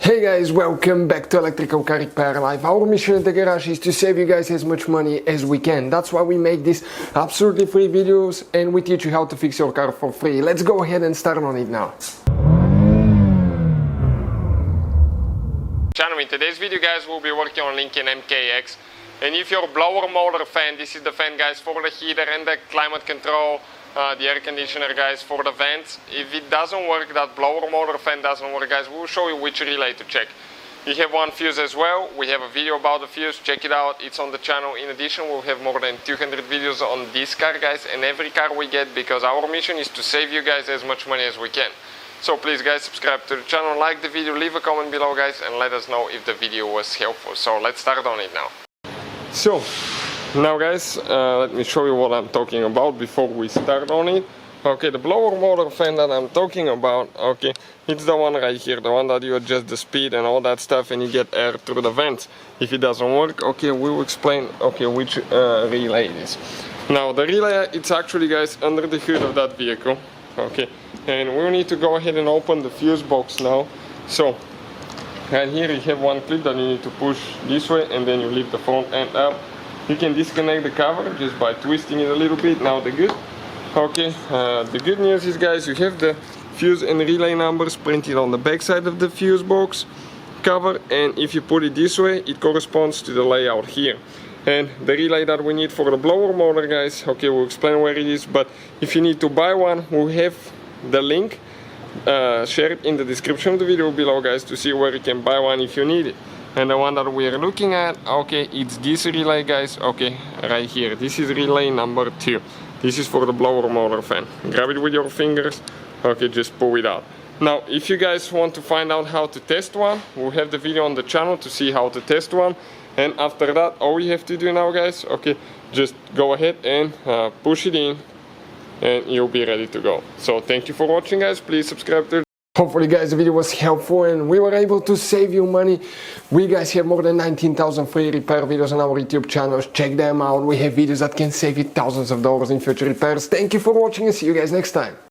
Hey guys, welcome back to Electrical Car Repair Live. Our mission in the garage is to save you guys as much money as we can. That's why we make these absolutely free videos and we teach you how to fix your car for free. Let's go ahead and start on it now. In today's video guys, we'll be working on Lincoln MKX. And if you're a blower motor fan, this is the fan guys for the heater and the climate control, the air conditioner guys for the vents. If it doesn't work, that blower motor fan doesn't work guys, we'll show you which relay to check. You have one fuse as well. We have a video about the fuse, check it out, it's on the channel. In addition, we'll have more than 200 videos on this car guys and every car we get, because our mission is to save you guys as much money as we can. So please guys, subscribe to the channel, like the video, leave a comment below guys and let us know if the video was helpful. So let's start on it now. So now guys, let me show you what I'm talking about before we start on it. Okay, the blower motor fan that I'm talking about, okay, it's the one right here, the one that you adjust the speed and all that stuff and you get air through the vents. If it doesn't work, okay, we will explain, okay, which relay it is. Now the relay, it's actually guys under the hood of that vehicle, okay, and we'll need to go ahead and open the fuse box now. So right here you have one clip that you need to push this way and then you lift the front end up. You can disconnect the cover just by twisting it a little bit. Now the good news is guys, you have the fuse and relay numbers printed on the back side of the fuse box cover, and if you put it this way it corresponds to the layout here. And the relay that we need for the blower motor guys, okay, we'll explain where it is, but if you need to buy one, we'll have the link shared in the description of the video below guys to see where you can buy one if you need it. And the one that we are looking at, okay, it's this relay guys, okay, right here. This is relay number 2. This is for the blower motor fan. Grab it with your fingers, okay, just pull it out. Now if you guys want to find out how to test one, we'll have the video on the channel to see how to test one. And after that, all you have to do now guys, okay, just go ahead and push it in and you'll be ready to go. So thank you for watching guys, please subscribe to. Hopefully guys the video was helpful and we were able to save you money. We guys have more than 19,000 free repair videos on our YouTube channels. Check them out. We have videos that can save you thousands of dollars in future repairs. Thank you for watching and see you guys next time.